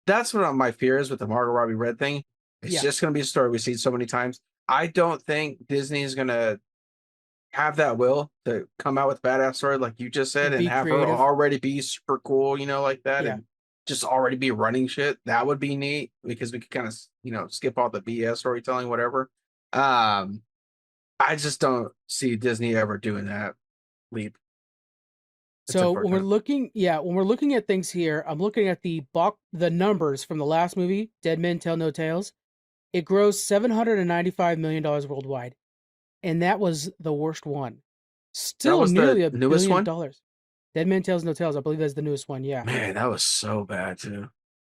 That's what my fear is with the Margot Robbie Red thing. It's just going to be a story we've seen so many times. I don't think Disney is going to have that will to come out with badass story like you just said and have creative. Her already be super cool, like that, and just already be running shit. That would be neat because we could kind of skip all the BS storytelling, whatever. I just don't see Disney ever doing that leap. So when we're looking at things here, I'm looking at the numbers from the last movie, Dead Men Tell No Tales. It grossed $795 million worldwide. And that was the worst one. Still nearly $1 billion. Dead Man Tells No Tales. I believe that's the newest one. Yeah. Man, that was so bad too.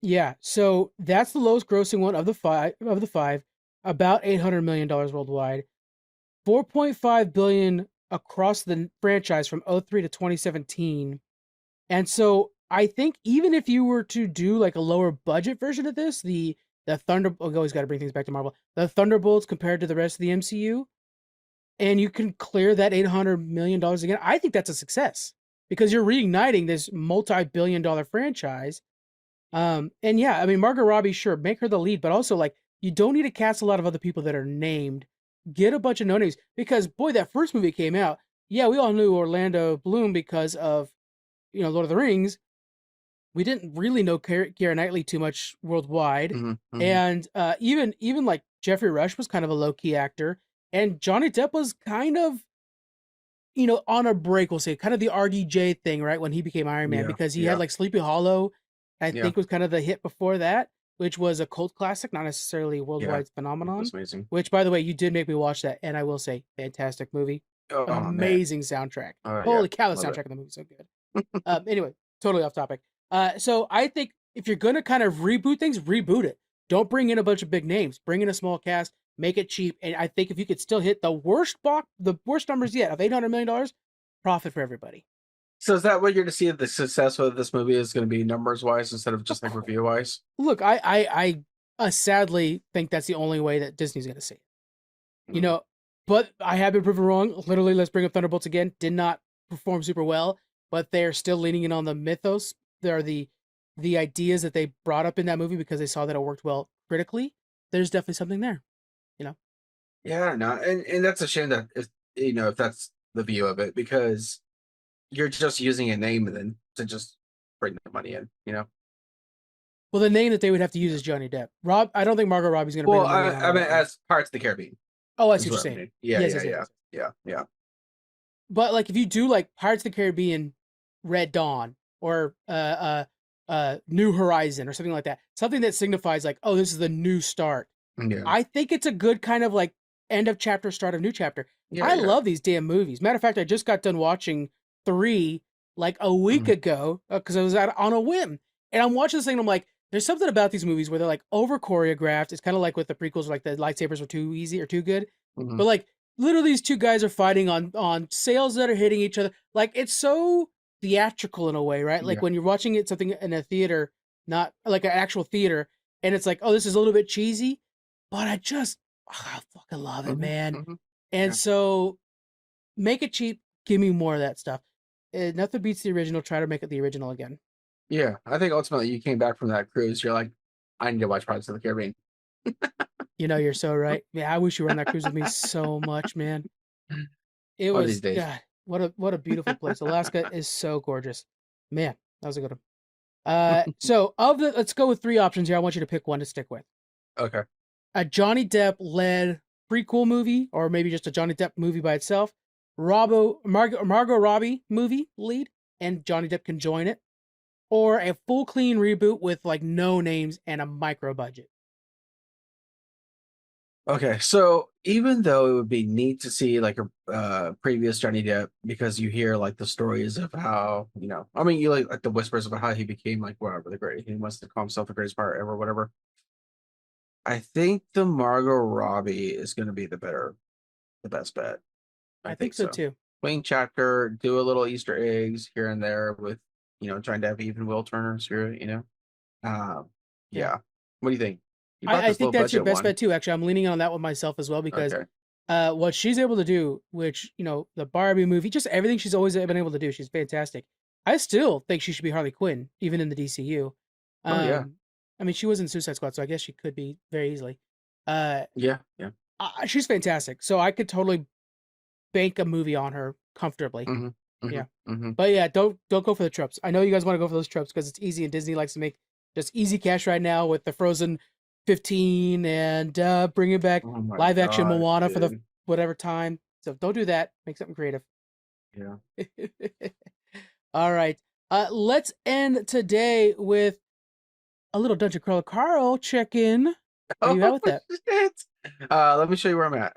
Yeah. So that's the lowest grossing one of the five. About $800 million worldwide. $4.5 billion across the franchise from 2003 to 2017. And so I think even if you were to do like a lower budget version of this, the always got to bring things back to Marvel. The Thunderbolts compared to the rest of the MCU. And you can clear that $800 million again. I think that's a success because you're reigniting this multi-billion-dollar franchise. And yeah, I mean, Margot Robbie, sure, make her the lead, but also like you don't need to cast a lot of other people that are named. Get a bunch of no names because boy, that first movie came out. Yeah, we all knew Orlando Bloom because of Lord of the Rings. We didn't really know Keira Knightley too much worldwide, and even like Jeffrey Rush was kind of a low key actor. And Johnny Depp was kind of, on a break, we'll say, kind of the RDJ thing, right? When he became Iron Man, because he had like Sleepy Hollow, I think was kind of the hit before that, which was a cult classic, not necessarily a worldwide phenomenon. That's amazing. Which, by the way, you did make me watch that. And I will say, fantastic movie. Oh, amazing soundtrack. Holy cow, the soundtrack of the movie is so good. Anyway, totally off topic. So I think if you're going to kind of reboot things, reboot it. Don't bring in a bunch of big names. Bring in a small cast. Make it cheap, and I think if you could still hit the worst numbers yet of $800 million, profit for everybody. So is that what you're to see the success of this movie is going to be numbers wise instead of just like review wise? Look, I sadly think that's the only way that Disney's going to see it. But I have been proven wrong. Literally, let's bring up Thunderbolts again. Did not perform super well, but they're still leaning in on the mythos. There are the ideas that they brought up in that movie because they saw that it worked well critically. There's definitely something there. Yeah, no, and that's a shame that if that's the view of it, because you're just using a name then to just bring the money in, Well, the name that they would have to use is Johnny Depp. I don't think Margot Robbie's going to bring the money in. I mean, as Pirates of the Caribbean. Oh, I see what you're saying. Yeah. But like, if you do like Pirates of the Caribbean, Red Dawn, or New Horizon or something like that. Something that signifies like, oh, this is the new start. Yeah. I think it's a good kind of like end of chapter, start of new chapter. Yeah, I love these damn movies. Matter of fact, I just got done watching 3 like a week ago because I was out on a whim. And I'm watching this thing and I'm like, there's something about these movies where they're like over choreographed. It's kind of like with the prequels, like the lightsabers were too easy or too good. But like literally these two guys are fighting on sails that are hitting each other. Like it's so theatrical in a way, right? Like when you're watching it something in a theater, not like an actual theater, and it's like, oh, this is a little bit cheesy, but I fucking love it, man. And so make it cheap, give me more of that stuff. Nothing beats the original. Try to make it the original again. Yeah, I think ultimately you came back from that cruise. You're like, I need to watch Pirates of the Caribbean. You know, you're so right. Yeah, I wish you were on that cruise with me so much, man. It One of was these days. God, what a beautiful place. Alaska is so gorgeous. Man, that was a good one. So let's go with 3 options here. I want you to pick one to stick with. Okay. A Johnny Depp led prequel movie, or maybe just a Johnny Depp movie by itself. Margot Robbie movie lead, and Johnny Depp can join it. Or a full clean reboot with like no names and a micro budget. Okay, so even though it would be neat to see like a previous Johnny Depp, because you hear like the stories of how, I mean, you like the whispers about how he became like whatever he wants to call himself the greatest pirate ever, whatever. I think the Margot Robbie is going to be the best bet. I think so too. Clean chapter, do a little Easter eggs here and there with, trying to have even Will Turner spirit, yeah. What do you think? I think that's your best bet too. Actually, I'm leaning on that one myself as well because what she's able to do, which, the Barbie movie, just everything she's always been able to do, she's fantastic. I still think she should be Harley Quinn, even in the DCU. I mean, she was in Suicide Squad, so I guess she could be very easily. She's fantastic. So I could totally bank a movie on her comfortably. But yeah, don't go for the tropes. I know you guys want to go for those tropes because it's easy, and Disney likes to make just easy cash right now with the Frozen 15 and bringing back live action Moana for the whatever time. So don't do that. Make something creative. Yeah. All right. Let's end today with a little Dungeon Crawler Carl check-in. Where you at with that? Shit. Let me show you where I'm at.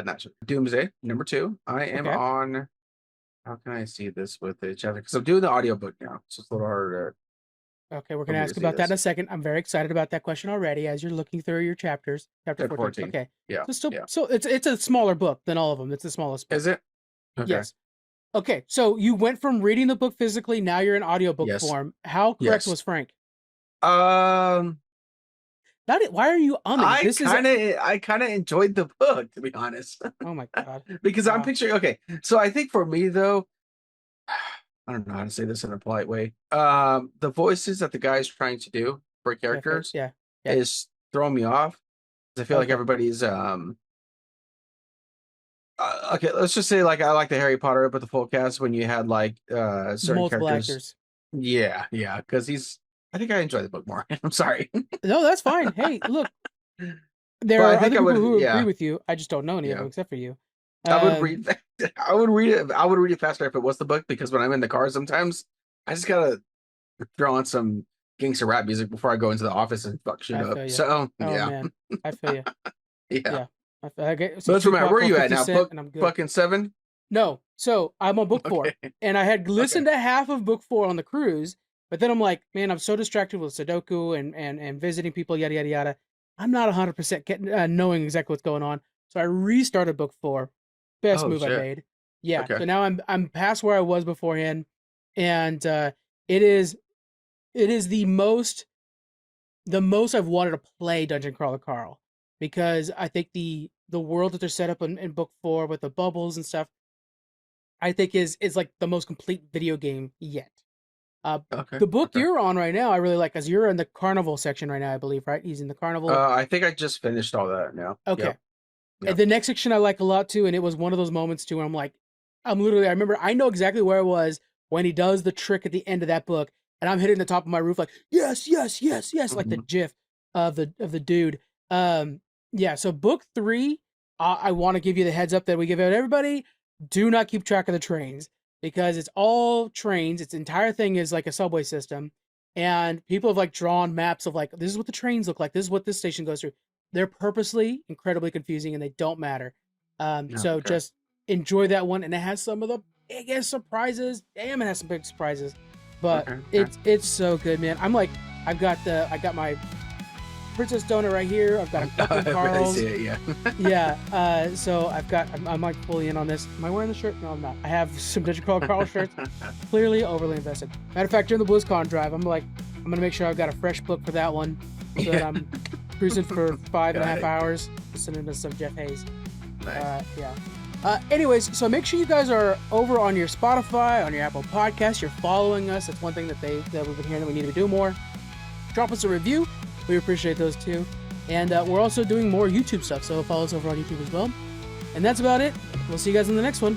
Not sure. Doomsday, number 2. I am on. How can I see this with the chapter? Because I'm doing the audiobook now, so it's a little harder. Okay, we're gonna ask about that in a second. I'm very excited about that question already as you're looking through your chapters. Chapter 14. Okay. Yeah. So it's a smaller book than all of them. It's the smallest book. Is it? Okay. Yes. Okay, so you went from reading the book physically, now you're in audiobook form. How correct was Frank? Why are you umming? I kind of enjoyed the book, to be honest. Oh my god! Because I'm picturing. Okay, so I think for me though, I don't know how to say this in a polite way. The voices that the guy's trying to do for characters, is throwing me off. I feel like everybody's okay, let's just say like I like the Harry Potter but the full cast when you had like certain multiple characters. Actors. Yeah, because I think I enjoy the book more. I'm sorry. No, that's fine. Hey, look, there are other people who agree with you. I just don't know any of them except for you. I would read it faster if it was the book, because when I'm in the car sometimes I just gotta throw on some gangster rap music before I go into the office and fuck shit up. So man. I feel you. Yeah. Okay, so that's where are you at now? Book fucking 7? No. So I'm on book 4. And I had listened to half of book 4 on the cruise, but then I'm like, man, I'm so distracted with Sudoku and visiting people, yada yada yada. I'm not 100% knowing exactly what's going on. So I restarted book 4. Best move I made. Yeah. Okay. So now I'm past where I was beforehand, and it is the most I've wanted to play Dungeon Crawler Carl, because I think the world that they're set up in book 4 with the bubbles and stuff, I think is like the most complete video game yet. The book you're on right now, I really like, because you're in the carnival section right now, I believe, right? He's in the carnival. I think I just finished all that now. Okay. Yep. And the next section I like a lot too, and it was one of those moments too where I'm like, I remember I know exactly where I was when he does the trick at the end of that book, and I'm hitting the top of my roof like, yes, like the gif of the dude. So book 3, I want to give you the heads up that we give out everybody. Do not keep track of the trains, because it's all trains. Its entire thing is like a subway system, and people have like drawn maps of like, this is what the trains look like, this is what this station goes through. They're purposely incredibly confusing and they don't matter. So just enjoy that one, and it has some of the biggest surprises. Damn, it has some big surprises, but it's so good, man. I've got my Princess Donut right here. I've got a couple of Carl's. Yeah. So I'm like fully in on this. Am I wearing the shirt? No, I'm not. I have some Digital Carl shirts. Clearly overly invested. Matter of fact, during the BlizzCon drive, I'm gonna make sure I've got a fresh book for that one, so that I'm cruising for 5.5 hours, listening to some Jeff Hayes. Nice. Anyways, so make sure you guys are over on your Spotify, on your Apple Podcasts. You're following us. That's one thing that we've been hearing that we need to do more. Drop us a review. We appreciate those too. And we're also doing more YouTube stuff, so follow us over on YouTube as well. And that's about it. We'll see you guys in the next one.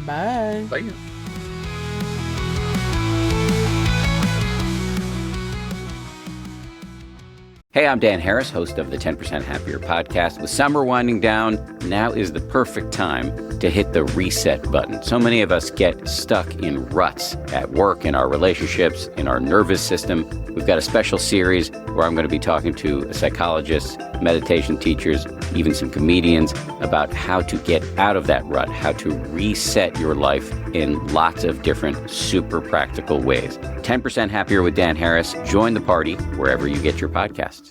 Bye. Bye. Hey, I'm Dan Harris, host of the 10% Happier podcast. With summer winding down, now is the perfect time to hit the reset button. So many of us get stuck in ruts at work, in our relationships, in our nervous system. We've got a special series where I'm going to be talking to psychologists, meditation teachers, even some comedians about how to get out of that rut, how to reset your life in lots of different super practical ways. 10% Happier with Dan Harris. Join the party wherever you get your podcasts.